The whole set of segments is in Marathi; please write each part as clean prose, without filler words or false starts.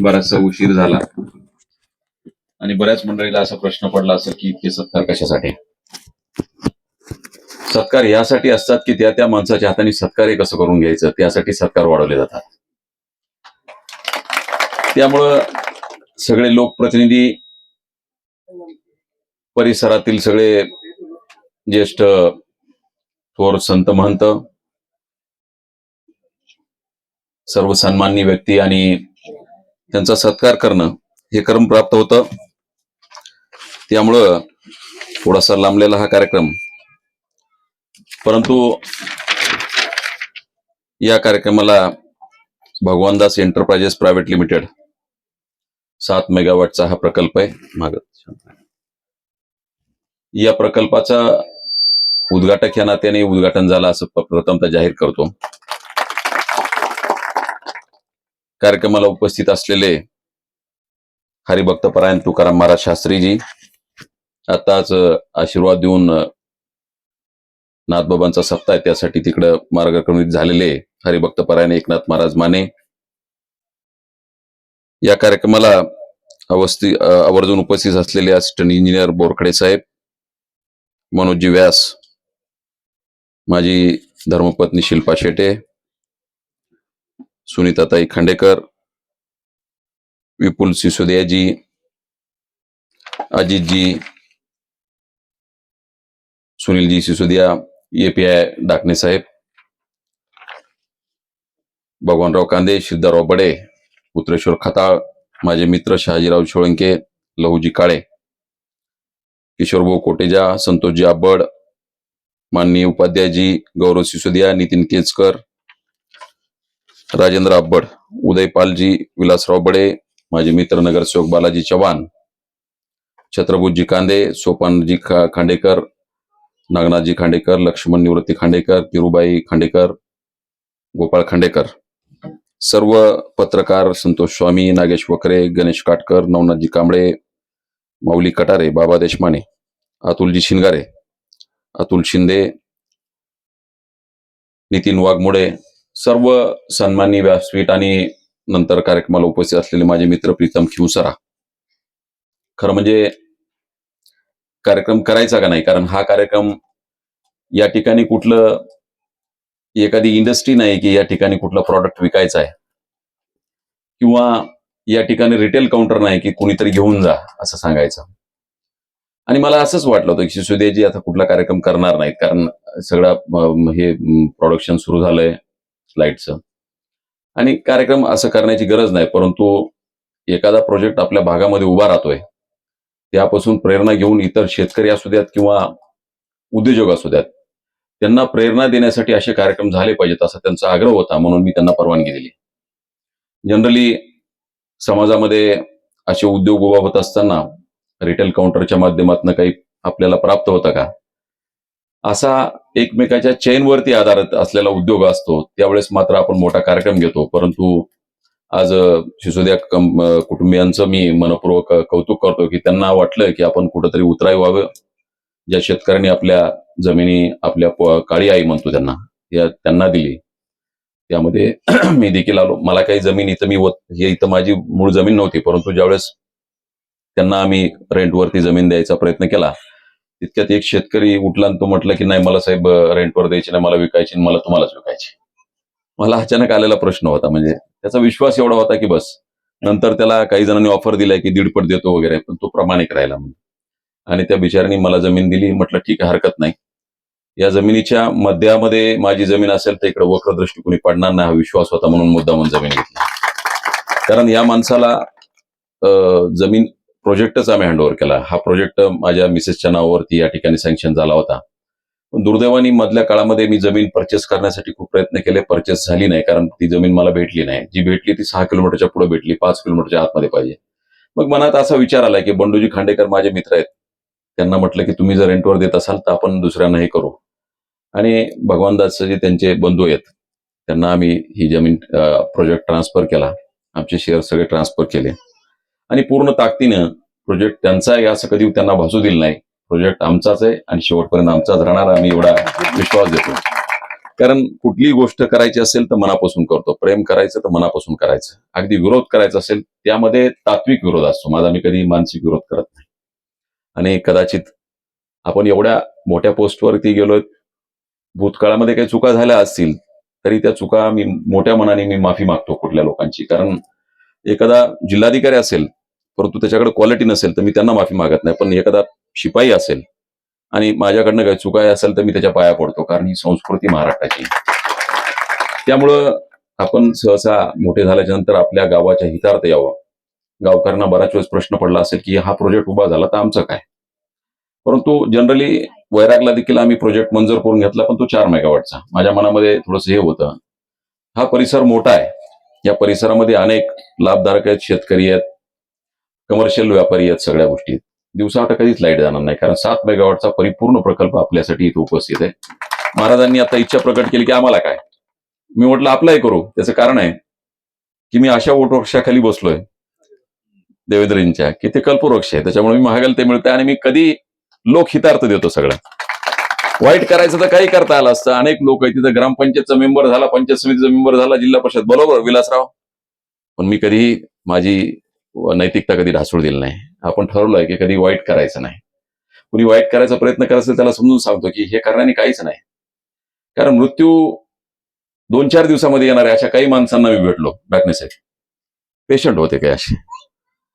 बराचसा उशीर झाला आणि बऱ्याच मंडळीला असा प्रश्न पडला असेल की इतके सत्कार कशासाठी. सत्कार यासाठी असतात की त्या माणसाच्या हाताने सत्कार्य कसं करून घ्यायचं त्यासाठी सत्कार वाढवले जातात. त्यामुळं सगळे लोकप्रतिनिधी, परिसरातील सगळे ज्येष्ठ थोर संत महंत, सर्व सन्माननीय व्यक्ती आणि त्यांचा सत्कार करणं हे कर्म प्राप्त होतं. त्यामुळं थोडासा लांबलेला हा कार्यक्रम, परंतु या कार्यक्रमाला भगवानदास एंटरप्राइजेस प्रायव्हेट लिमिटेड 7 मेगावॉटचा हा प्रकल्प आहे. या प्रकल्पाचा उद्घाटक या नात्याने उद्घाटन झालं असं प्रथमतः जाहीर करतो. कार्यक्रमाला उपस्थित असलेले हरिभक्त परायण तुकाराम महाराज शास्त्रीजी, आताच आशीर्वाद देऊन नाथबाबांचा सप्ताह आहे त्यासाठी तिकडे मार्गक्रमित झालेले हरिभक्त परायण एकनाथ महाराज माने, या कार्यक्रमाला आवर्जून उपस्थित असलेले असिस्टंट इंजिनियर बोरखडे साहेब, मनोजी व्यास, माझी धर्मपत्नी शिल्पा शेटे, सुनीताताई खांडेकर, विपुल सिसोदियाजी, अजितजी, सुनीलजी सिसोदिया, एपीआय डाकणे साहेब, भगवानराव कांदे, सिद्धाराव बडे, पुत्रेश्वर खताळ, माझे मित्र शहाजीराव सोळंके, लहूजी काळे, किशोरभाऊ कोटेजा, संतोषजी आब्बड, माननीय उपाध्यायजी, गौरव सिसोदिया, नितीन केजकर, राजेंद्र आब्बड, उदयपालजी, विलासराव बडे, माझे मित्र नगरसेवक बालाजी चव्हाण, छत्रभूतजी कांदे, सोपानजी खांडेकर, नागनाथजी खांडेकर, लक्ष्मण निवृत्ती खांडेकर, तिरुबाई खांडेकर, गोपाळ खांडेकर, सर्व पत्रकार, संतोष स्वामी, नागेश वखरे, गणेश काटकर, नवनाथजी कांबळे, माऊली कटारे, बाबा देशमाने, अतुलजी शिंगारे, अतुल शिंदे, नितीन वाघमोडे, सर्व सन्माननीय व्यासपीठ आणि नंतर कार्यक्रमाला उपस्थित असलेले माझे मित्र प्रीतम खिवसरा. खरं म्हणजे कार्यक्रम करायचा का नाही, कारण हा कार्यक्रम या ठिकाणी कुठलं एखादी इंडस्ट्री नाही की या ठिकाणी कुठलं प्रॉडक्ट विकायचं आहे, किंवा या ठिकाणी रिटेल काउंटर नाही की कुणीतरी घेऊन जा असं सांगायचं. आणि मला असंच वाटलं होतं की सिसोदियाजी आता कुठला कार्यक्रम करणार नाहीत, कारण सगळं हे प्रोडक्शन सुरू झालंय स्लाइडचं आणि कार्यक्रम असं करण्याची गरज नाही. परंतु एखादा प्रोजेक्ट आपल्या भागामध्ये उभा राहतोय त्यापासून प्रेरणा घेऊन इतर शेतकरी असू द्यात किंवा उद्योजक असू द्यात, त्यांना प्रेरणा देण्यासाठी असे कार्यक्रम झाले पाहिजेत असा त्यांचा आग्रह होता, म्हणून मी त्यांना परवानगी दिली. जनरली समाजामध्ये असे उद्योग उभा होत असताना रिटेल काउंटरच्या माध्यमातून काही आपल्याला प्राप्त होतं का? असा एकमेकाच्या चेनवरती आधारित असलेला उद्योग असतो, त्यावेळेस मात्र आपण मोठा कार्यक्रम घेतो. परंतु आज सिसोदिया कुटुंबियांचं मी मनपूर्वक कौतुक करतो की त्यांना वाटलं की आपण कुठंतरी उतराई व्हावं. ज्या शेतकऱ्यांनी आपल्या जमिनी, आपल्या काळी आई म्हणतो त्यांना दिली, त्यामध्ये मी देखील आलो. मला काही जमीन इथं माझी मूळ जमीन नव्हती, परंतु ज्यावेळेस त्यांना आम्ही रेंटवरती जमीन द्यायचा प्रयत्न केला, तितक्यात एक शेतकरी उठला आणि तो म्हटलं की नाही, मला साहेब रेंटवर द्यायची नाही, मला विकायची, मला तुम्हालाच विकायची. मला अचानक आलेला प्रश्न होता, म्हणजे त्याचा विश्वास एवढा होता की बस. नंतर त्याला काही जणांनी ऑफर दिलाय की 1.5 पट देतो वगैरे, पण तो प्रामाणिक राहिला आणि त्या बिचाऱ्यांनी मला जमीन दिली. म्हटलं ठीक आहे, हरकत नाही. या जमिनीच्या मध्यामध्ये माझी जमीन असेल तर इकडे वक्र दृष्टी कोणी पडणार नाही हा विश्वास होता, म्हणून मुद्दामून जमीन घेतली. कारण या माणसाला जमीन प्रोजेक्टच आम्ही हँडओव्हर केला. हा प्रोजेक्ट माझ्या मिसेसच्या नावावरती या ठिकाणी सँक्शन झाला होता. पण दुर्दैवाने मधल्या काळामध्ये मी जमीन परचेस करण्यासाठी खूप प्रयत्न केले, परचेस झाली नाही, कारण ती जमीन मला भेटली नाही. जी भेटली ती 6 किलोमीटरच्या पुढे भेटली, 5 किलोमीटरच्या आतमध्ये पाहिजे. मग मनात असा विचार आला की बंडूजी खांडेकर माझे मित्र आहेत, त्यांना म्हटलं की तुम्ही जर रेंटवर देत असाल तर आपण दुसऱ्यांना हे करू. आणि भगवानदास जे त्यांचे बंधू आहेत त्यांना आम्ही ही जमीन प्रोजेक्ट ट्रान्सफर केला, आमचे शेअर सगळे ट्रान्सफर केले आणि पूर्ण ताकदीनं प्रोजेक्ट त्यांचा आहे असं कधी त्यांना भासू दिलं नाही. प्रोजेक्ट आमचाच आहे आणि शेवटपर्यंत आमचाच राहणार, आम्ही एवढा विश्वास देतो. कारण कुठलीही गोष्ट करायची असेल तर मनापासून करतो, प्रेम करायचं तर मनापासून करायचं. अगदी विरोध करायचा असेल त्यामध्ये तात्विक विरोध असतो माझा, मी कधी मानसिक विरोध करत नाही. आणि कदाचित आपण एवढ्या मोठ्या पोस्टवरती गेलोय, भूतकाळामध्ये काही चुका झाल्या असतील तरी त्या चुका मी मोठ्या मनाने मी माफी मागतो कुठल्या लोकांची. कारण एखादा जिल्हाधिकारी असेल परंतु त्याच्याकडे क्वालिटी नसेल तर मी त्यांना माफी मागत नाही, पण एखादा शिपाई असेल आणि माझ्याकडनं काही चुका असेल तर मी त्याच्या पाया पडतो, कारण ही संस्कृती महाराष्ट्राची. त्यामुळं आपण सहसा मोठे झाल्याच्या नंतर आपल्या गावाच्या हितार्थ यावं. गावकऱ्यांना बराच वेळेस प्रश्न पडला असेल की हा प्रोजेक्ट उभा झाला तर आमचं काय, परंतु जनरली वैरागला देखील आम्ही प्रोजेक्ट मंजूर करून घेतला, पण तो 4 मेगावॉटचा. माझ्या मनामध्ये थोडंसं हे होतं, हा परिसर मोठा आहे, या परिसरामध्ये अनेक लाभधारक आहेत, शेतकरी आहेत, कमर्शियल व्यापारी आहेत, सगळ्या गोष्टी आहेत. दिवसाआठ कधीच लाईट जाणार नाही, कारण 7 मेगावॉटचा परिपूर्ण प्रकल्प आपल्यासाठी इथे उपस्थित आहे. महाराजांनी आता इच्छा प्रकट केली की आम्हाला काय. मी म्हटलं अप्लाय करू. त्याचं कारण आहे की मी अशा वटवृक्षाखाली बसलोय देवेंद्रजींच्या की ते कल्पवृक्ष आहे, त्याच्यामुळे मी महागाल ते मिळतं आणि मी कधी लोकहितार्थ देतो. सगळं वाईट करायचं तर काही करता आलं असतं. अनेक लोक आहेत तिथं, ग्रामपंचायतचा मेंबर झाला, पंचायत समितीचा मेंबर झाला, जिल्हा परिषद, बरोबर विलासराव, पण मी कधी माझी नैतिकता कधी ढासळू दिली नाही. आपण ठरवलंय की कधी वाईट करायचं नाही. कुणी वाईट करायचा प्रयत्न करत असेल त्याला समजून सांगतो की हे करण्याने काहीच नाही, कारण मृत्यू 2-4 दिवसामध्ये येणाऱ्या अशा काही माणसांना मी भेटलो बॅकनेसाठी, पेशंट होते काही असे,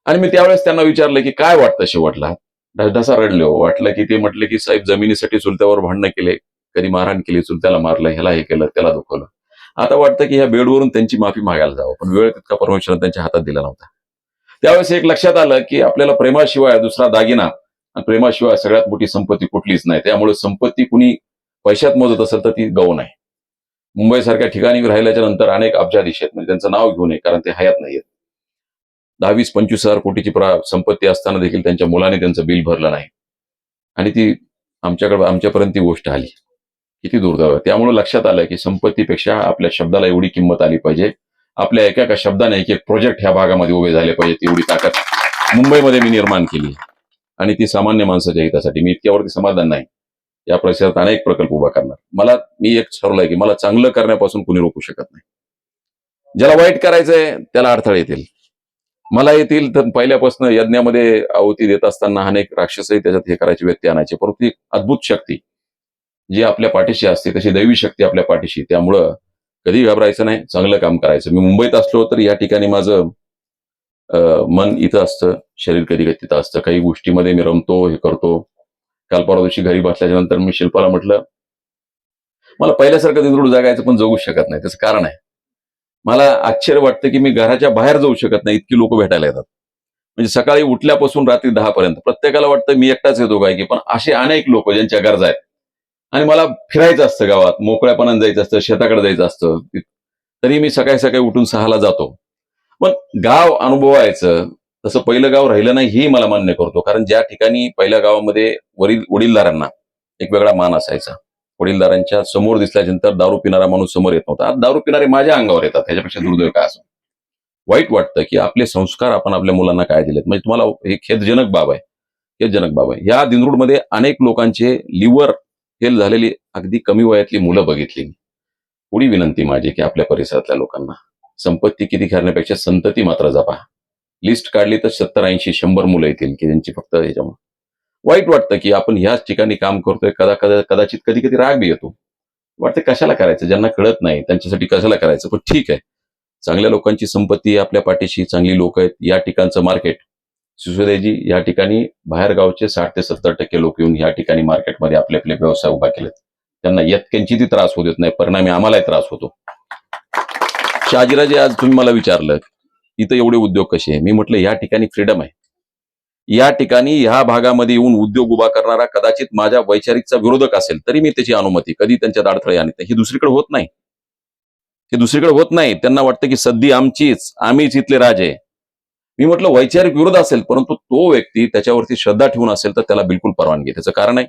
आणि मी त्यावेळेस त्यांना विचारलं की काय वाटतं शेवटला. ढसढसा रडले हो. वाटलं की ते म्हटले की साहेब जमिनीसाठी चुलत्यावर भांडणं केले, कधी मारहाण केली, चुलत्याला मारलं, ह्याला हे केलं, त्याला दुखवलं. आता वाटतं की ह्या बेडवरून त्यांची माफी मागायला जावं, पण वेळ तितका परमेश्वराने त्यांच्या हातात दिला नव्हता. त्यावेळेस एक लक्षात आलं की आपल्याला प्रेमाशिवाय दुसरा दागिना आणि प्रेमाशिवाय सगळ्यात मोठी संपत्ती कुठलीच नाही. त्यामुळे संपत्ती कुणी पैशात मोजत असेल तर ती गौण आहे. मुंबईसारख्या ठिकाणी राहिल्याच्या नंतर अनेक अब्जाधीश आहेत, म्हणजे त्यांचं नाव घेऊ नये कारण ते हयात नाहीयेत. 10-20-25 हजार कोटीची संपत्ती असताना देखील त्यांच्या मुलाने त्यांचं बिल भरलं नाही, आणि ती आमच्यापर्यंत ती गोष्ट आली. किती दुर्दैव आहे. त्यामुळे लक्षात आलं की संपत्तीपेक्षा आपल्या शब्दाला एवढी किंमत आली पाहिजे. आपल्या एका एका शब्दाने एक एक प्रोजेक्ट ह्या भागामध्ये उभे झाले पाहिजे, एवढी ताकद मुंबईमध्ये मी निर्माण केली, आणि ती सामान्य माणसाच्या हितासाठी. मी इतक्यावरती समाधान नाही, या परिसरात अनेक प्रकल्प उभा करणार. मी एक ठरवलंय की मला चांगलं करण्यापासून कुणी रोखू शकत नाही. ज्याला वाईट करायचंय त्याला अडथळे येतील, मला येतील. तर पहिल्यापासून यज्ञामध्ये आहुती देत असताना अनेक राक्षसही त्याच्यात हे करायचे, व्यक्ती आणायचे, परंतु एक अद्भुत शक्ती जी आपल्या पाठीशी असते, तशी दैवी शक्ती आपल्या पाठीशी. त्यामुळं कधी घाबरायचं नाही, चांगलं काम करायचं. मी मुंबईत असलो तर या ठिकाणी माझं मन इथं असतं, शरीर कधी कधी तिथं असतं. काही गोष्टीमध्ये मी रमतो, हे करतो. काल परवा दिवशी घरी बसल्याच्या नंतर मी शिल्पाला म्हटलं, मला पहिल्यासारखं दिंडूड जगायचं पण जगू शकत नाही. त्याचं कारण आहे, मला आश्चर्य वाटतं की मी घराच्या बाहेर जाऊ शकत नाही, इतकी लोक भेटायला येतात. म्हणजे सकाळी उठल्यापासून रात्री 10 पर्यंत प्रत्येकाला वाटतं मी एकटाच येतो काय की, पण असे अनेक लोक ज्यांच्या गरजा आहेत. आणि मला फिरायचं असतं गावात, मोकळ्यापणाने जायचं असतं, शेताकडे जायचं असतं, तरी मी सकाळी सकाळी उठून 6ला जातो. पण गाव अनुभवायचं, तसं पहिलं गाव राहिलं नाही ही मला मान्य करतो. कारण ज्या ठिकाणी पहिल्या गावामध्ये वडीलधारांना एक वेगळा मान असायचा. वडीलधारांच्या समोर दिसल्यानंतर दारू पिणारा माणूस समोर येत नव्हता. आज दारू पिणारे माझ्या अंगावर येतात, ह्याच्यापेक्षा दुर्दैव काय असं. वाईट वाटतं की आपले संस्कार आपण आपल्या मुलांना काय दिलेत. म्हणजे तुम्हाला हे खेदजनक बाब आहे, खेदजनक बाब आहे. या दिंडूरमध्ये अनेक लोकांचे लिव्हर फेल झालेली अगदी कमी वयातली मुलं बघितली. पुढी विनंती माझी की आपल्या परिसरातल्या लोकांना संपत्ती किती करण्यापेक्षा संतती मात्र जपा. लिस्ट काढली तर 70-80-100 मुलं येतील की ज्यांची फक्त ह्याच्यामुळे वाईट वाटतं की आपण ह्याच ठिकाणी काम करतोय. कदाचित कधी कधी राग बी येतो, वाटतं कशाला करायचं, ज्यांना कळत नाही त्यांच्यासाठी कशाला करायचं. पण ठीक आहे, चांगल्या लोकांची संपत्ती आपल्या पाठीशी, चांगली लोक आहेत. या ठिकाणचं मार्केट, सिसोदियाजी, या ठिकाणी बाहेरगावचे 60 ते 70% लोक येऊन या ठिकाणी मार्केटमध्ये आपले आपले व्यवसाय उभा केलेत. त्यांना यत्किंचितही त्रास होत नाही, परिणामी आम्हालाही त्रास होतो. शहाजीराजे, आज तुम्ही मला विचारलं इथं एवढे उद्योग कसे आहे, मी म्हटलं या ठिकाणी फ्रीडम आहे. या ठिकाणी ह्या भागामध्ये येऊन उद्योग उभा करणारा कदाचित माझ्या वैचारिकचा विरोधक असेल तरी मी त्याची अनुमती, कधी त्यांच्यात अडथळे आणत नाही. ही दुसरीकडे होत नाही, हे दुसरीकडे होत नाही. त्यांना वाटतं की सद्दी आमचीच, आम्हीच इथले राजे. मी म्हटलं वैचारिक विरोध असेल, परंतु तो व्यक्ती त्याच्यावरती श्रद्धा ठेवून असेल तर त्याला बिलकुल परवानगी आहे. त्याचं कारण आहे,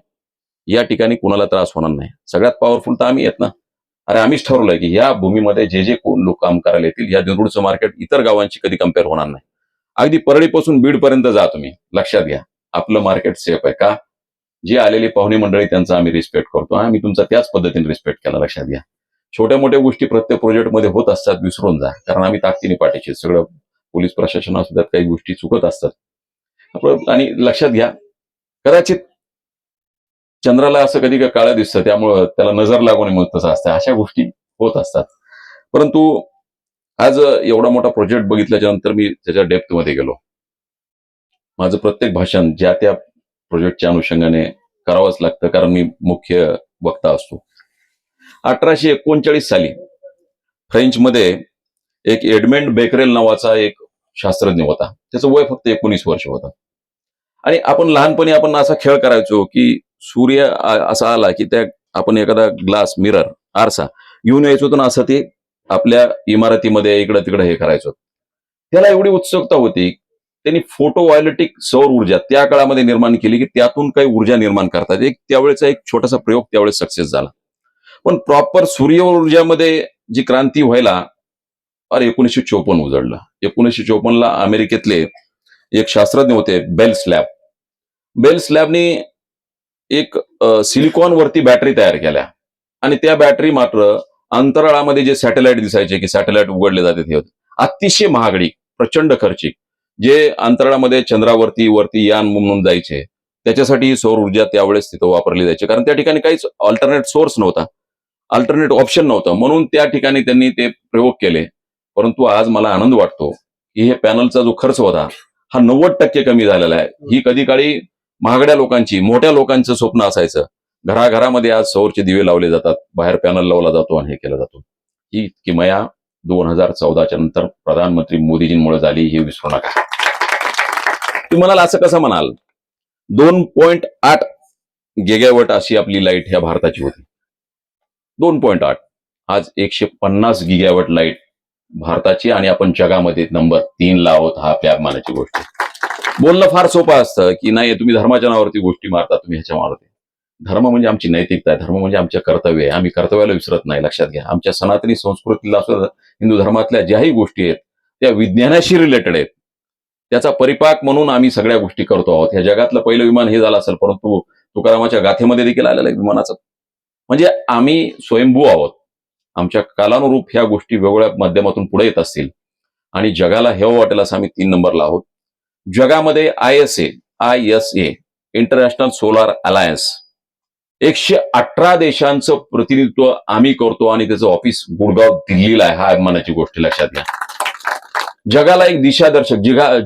या ठिकाणी कुणाला त्रास होणार नाही. सगळ्यात पॉवरफुल तर आम्ही आहेत ना. अरे आम्हीच ठरवलंय की या भूमीमध्ये जे जे कोण लोक काम करायला येतील, या दिंडूरचं मार्केट इतर गावांची कधी कम्पेअर होणार नाही. अगदी परळीपासून बीडपर्यंत जा तुम्ही, लक्षात घ्या, आपलं मार्केट सेफ आहे का. जे आलेली पाहुणे मंडळी त्यांचा आम्ही रिस्पेक्ट करतो. आम्ही तुमचा त्याच पद्धतीने रिस्पेक्ट केला, लक्षात घ्या. छोट्या मोठ्या गोष्टी प्रत्येक प्रोजेक्टमध्ये होत असतात, विसरून जा, कारण आम्ही ताकदीने पाठीशी सगळं पोलीस प्रशासन असू द्यात, काही गोष्टी चुकत असतात. आणि लक्षात घ्या, कदाचित चंद्राला असं कधी का काळं दिसतं, त्यामुळं त्याला नजर लागून मग तसं असतं, अशा गोष्टी होत असतात. परंतु आज एवढा मोठा प्रोजेक्ट बघितल्याच्या नंतर मी त्याच्या डेप्थमध्ये गेलो. माझं प्रत्येक भाषण ज्या त्या प्रोजेक्टच्या अनुषंगाने करावंच लागतं, कारण मी मुख्य वक्ता असतो. 1839 साली फ्रेंचमध्ये एक एडमेंड बेकरेल नावाचा एक शास्त्रज्ञ होता. त्याचं वय फक्त 19 वर्ष होतं. आणि आपण लहानपणी आपण असा खेळ करायचो की सूर्य असा आला की त्या आपण एखादा ग्लास, मिरर, आरसा घेऊन यायचो, तर असं ते आपल्या इमारतीमध्ये इकडं तिकडं हे करायचो. त्याला एवढी उत्सुकता होती, त्यांनी फोटो व्हायोलेटिक सौर ऊर्जा त्या काळामध्ये निर्माण केली की त्यातून काही ऊर्जा निर्माण करतात. त्यावेळेचा एक छोटासा प्रयोग त्यावेळेस सक्सेस झाला. पण प्रॉपर सूर्य ऊर्जामध्ये जी क्रांती व्हायला 1954 उजळलं. 1954 ला अमेरिकेतले एक शास्त्रज्ञ होते बेल स्लॅब. बेल स्लॅबनी एक सिलिकॉन वरती बॅटरी तयार केल्या आणि त्या बॅटरी मात्र अंतराळामध्ये जे सॅटेलाइट दिसायचे की सॅटेलाइट उघडले जाते ते अतिशय महागडी, प्रचंड खर्चिक, जे अंतराळामध्ये वरती यान म्हणून जायचे, त्याच्यासाठी सौर ऊर्जा त्यावेळेस तिथं वापरली जायची, कारण त्या ठिकाणी काहीच अल्टरनेट सोर्स नव्हता, अल्टरनेट ऑप्शन नव्हतं. म्हणून त्या ठिकाणी त्यांनी ते प्रयोग केले. परंतु आज मला आनंद वाटतो की हे पॅनलचा जो खर्च होता हा 90% कमी झालेला आहे. ही कधी काळी महागड्या लोकांची, मोठ्या लोकांचं स्वप्न असायचं. घराघरामध्ये आज सौरचे दिवे लावले जातात, बाहेर पॅनल लावला जातो आणि हे केलं जातो. ही किमया 2014च्या नंतर प्रधानमंत्री मोदीजींमुळे झाली, हे विसरू नका. तुम्ही म्हणाल असं कसं म्हणाल? 2.8 गिगावॅट अशी आपली लाईट ह्या भारताची होती. 2.8. आज 150 गिगावॅट लाईट भारताची, आणि आपण जगामध्ये नंबर 3 ला आहोत. हा आपल्या अभिमानाची गोष्ट आहे. बोलणं फार सोपं असतं की नाही तुम्ही धर्माच्या नावावरती गोष्टी मारता, तुम्ही ह्याच्या मारते. धर्म म्हणजे आमची नैतिकता आहे, धर्म म्हणजे आमच्या कर्तव्य आहे, आम्ही कर्तव्याला विसरत नाही. लक्षात घ्या, आमच्या सनातनी संस्कृतीला हिंदू धर्मातल्या ज्याही गोष्टी आहेत त्या विज्ञानाशी रिलेटेड आहेत. त्याचा परिपाक म्हणून आम्ही सगळ्या गोष्टी करतो आहोत. ह्या जगातलं पहिलं विमान हे झालं असेल, परंतु तुकारामाच्या गाथेमध्ये देखील आलेलं आहे विमानाचं. म्हणजे आम्ही स्वयंभू आहोत. आमच्या कालानुरूप ह्या गोष्टी वेगवेगळ्या माध्यमातून पुढे येत असतील आणि जगाला हेवा वाटेल असं आम्ही 3 नंबरला आहोत. जगामध्ये ISA इंटरनॅशनल सोलार अलायन्स 118 देशांचं प्रतिनिधित्व आम्ही करतो आणि त्याचं ऑफिस गुडगाव दिल्लीला आहे. हा अभिमानाची गोष्ट लक्षात घ्या. जगाला एक दिशादर्शक,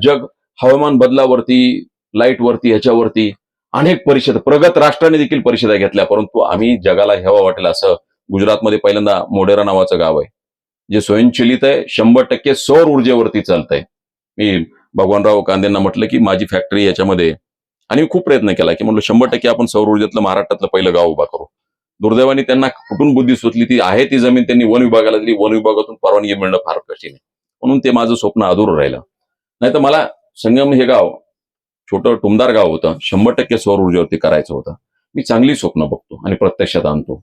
जग हवामान बदलावरती, लाईटवरती, ह्याच्यावरती अनेक परिषद, प्रगत राष्ट्रांनी देखील परिषदा घेतल्या, परंतु आम्ही जगाला हेवा वाटेल असं गुजरातमध्ये पहिल्यांदा मोढेरा नावाचं गाव आहे जे स्वयंचलित आहे, 100% सौर ऊर्जेवरती चालतंय. मी भगवानराव कांदेंना म्हटलं की माझी फॅक्टरी याच्यामध्ये, आणि मी खूप प्रयत्न केला की म्हणलं 100% आपण सौर ऊर्जेतलं महाराष्ट्रातलं पहिलं गाव उभा करू. दुर्दैवाने त्यांना कुठून बुद्धी सुचली, ती आहे ती जमीन त्यांनी वन विभागाला दिली, वन विभागातून परवानगी मिळणं फार कठीण आहे. म्हणून ते माझं स्वप्न अधुरं राहिलं. नाही तर मला संगम हे गाव छोटं टुमदार गाव होतं, 100% सौर ऊर्जेवरती करायचं होतं. मी चांगली स्वप्न बघतो आणि प्रत्यक्षात आणतो.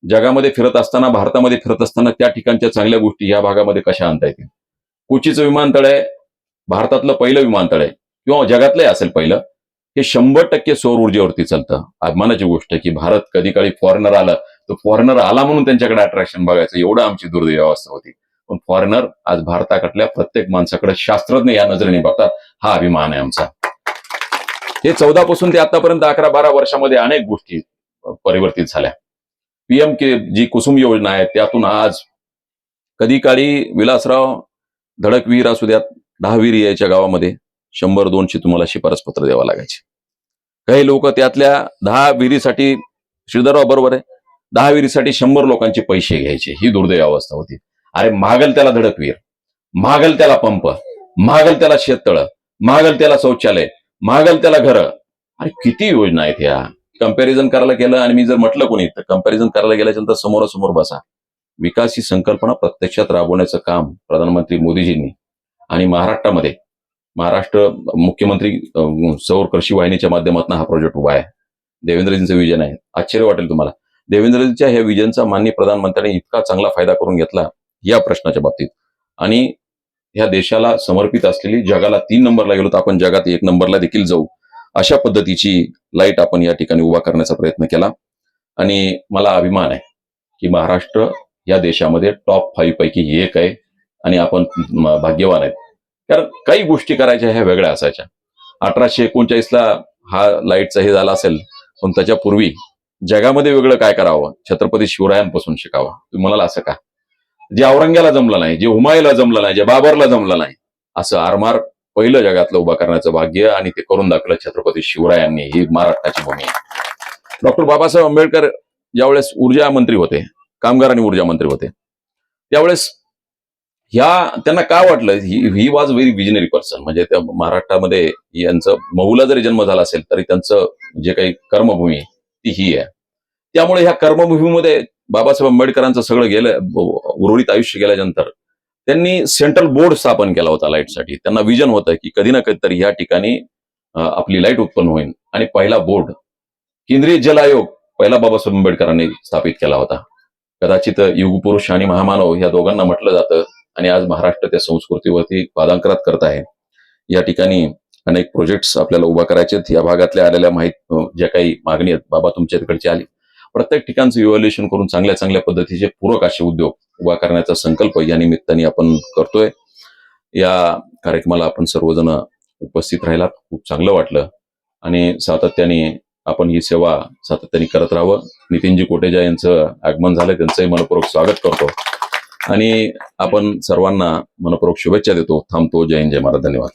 जगामध्ये फिरत असताना, भारतामध्ये फिरत असताना त्या ठिकाणच्या चांगल्या गोष्टी या भागामध्ये कशा आणता येतील. कोचीचं विमानतळ आहे, भारतातलं पहिलं विमानतळ आहे किंवा जगातलंही असेल पहिलं, हे 100% सौर ऊर्जेवरती चालतं. अभिमानाची गोष्ट आहे की भारत कधी काळी फॉरेनर आलं तर फॉरेनर आला म्हणून त्यांच्याकडे अट्रॅक्शन बघायचं, एवढं आमची दुर्दैवी अवस्था होती. पण फॉरेनर आज भारताकडल्या प्रत्येक माणसाकडे शास्त्रज्ञ या नजरेने बघतात. हा अभिमान आहे आमचा. हे 14 पासून ते आतापर्यंत 11-12 वर्षामध्ये अनेक गोष्टी परिवर्तित झाल्या. PM जी कुसुम योजना आहे त्यातून आज कधी काळी विलासराव धडक विहीर असू द्यात, 10 विहिरी यायच्या गावामध्ये 100-200 तुम्हाला शिफारस पत्र द्यावं लागायचे. काही लोक त्यातल्या 10 विहिरीसाठी, श्रीधरराव बरोबर आहे, 10 विहिरीसाठी 100 लोकांचे पैसे घ्यायचे. ही दुर्दैवी अवस्था होती. अरे मागल त्याला धडक विहीर, मागल त्याला पंप, मागल त्याला शेततळं, मागल त्याला शौचालय, मागल त्याला घरं. अरे किती योजना आहेत ह्या. कंपॅरिझन करायला गेलं, आणि मी जर म्हटलं कोणी तर कंपॅरिझन करायला गेल्याच्यानंतर समोरासमोर बसा. विकास ही संकल्पना प्रत्यक्षात राबवण्याचं काम प्रधानमंत्री मोदीजींनी, आणि महाराष्ट्रामध्ये महाराष्ट्र मुख्यमंत्री सौर कृषी वाहिनीच्या माध्यमातून हा प्रोजेक्ट उभा आहे. देवेंद्रजींचं विजन आहे. आश्चर्य वाटेल तुम्हाला, देवेंद्रजींच्या ह्या विजनचा माननीय प्रधानमंत्र्यांनी इतका चांगला फायदा करून घेतला या प्रश्नाच्या बाबतीत, आणि ह्या देशाला समर्पित असलेली, जगाला 3 नंबरला गेलो तर आपण जगात 1 नंबरला देखील जाऊ, अशा पद्धतीची लाईट आपण या ठिकाणी उभा करण्याचा प्रयत्न केला. आणि मला अभिमान आहे की महाराष्ट्र या देशामध्ये टॉप 5 पैकी ही एक आहे आणि आपण भाग्यवान आहेत. कारण काही गोष्टी करायच्या ह्या वेगळ्या असायच्या. 1839ला हा लाईटचा हे झाला असेल, पण त्याच्यापूर्वी जगामध्ये वेगळं काय करावं, छत्रपती शिवरायांपासून शिकावं. तुम्ही म्हणाल असं का? जे औरंग्याला जमलं नाही, जे हुमायूला जमलं नाही, जे बाबरला जमलं नाही, असं आरमार पहिलं जगातलं उभा करण्याचं भाग्य आणि ते करून दाखवलं छत्रपती शिवरायांनी. ही महाराष्ट्राची भूमी आहे. डॉक्टर बाबासाहेब आंबेडकर ज्यावेळेस ऊर्जा मंत्री होते, कामगार आणि ऊर्जा मंत्री होते, त्यावेळेस त्यांना काय वाटलं, he was very visionary person. म्हणजे त्या महाराष्ट्रामध्ये यांचं महूला जरी जन्म झाला असेल तरी त्यांचं जे काही कर्मभूमी ती ही आहे. त्यामुळे ह्या कर्मभूमीमध्ये बाबासाहेब आंबेडकरांचं सगळं गेलं, उर्वरित आयुष्य गेल्यानंतर त्यांनी सेंट्रल बोर्ड स्थापन केला होता लाईटसाठी. त्यांना विजन होतं की कधी ना कधीतरी या ठिकाणी आपली लाईट उत्पन्न होईल. आणि पहिला बोर्ड, केंद्रीय जल आयोग, पहिला बाबासाहेब आंबेडकरांनी स्थापित केला होता. कदाचित युगपुरुष आणि महामानव या दोघांना म्हटलं जातं आणि आज महाराष्ट्र त्या संस्कृतीवरती पादांकरात करत आहे. या ठिकाणी अनेक प्रोजेक्ट्स आपल्याला उभा करायचे आहेत. या भागातल्या आलेल्या ज्या काही मागणी आहेत, बाबा तुमच्या तिकडची आली, प्रत्येक ठिकाणचं इव्हॅल्युएशन करून चांगल्या चांगल्या पद्धतीचे पूरक असे उद्योग उभा करण्याचा संकल्प या निमित्ताने आपण करतोय. या कार्यक्रमाला आपण सर्वजण उपस्थित राहिलात, खूप चांगलं वाटलं आणि सातत्याने आपण ही सेवा सातत्याने करत राहावं. नितीनजी कोटेजा यांचं आगमन झालं, त्यांचंही मनपूर्वक स्वागत करतो आणि आपण सर्वांना मनपूर्वक शुभेच्छा देतो. थांबतो. जय हिंद, जय महाराज. धन्यवाद.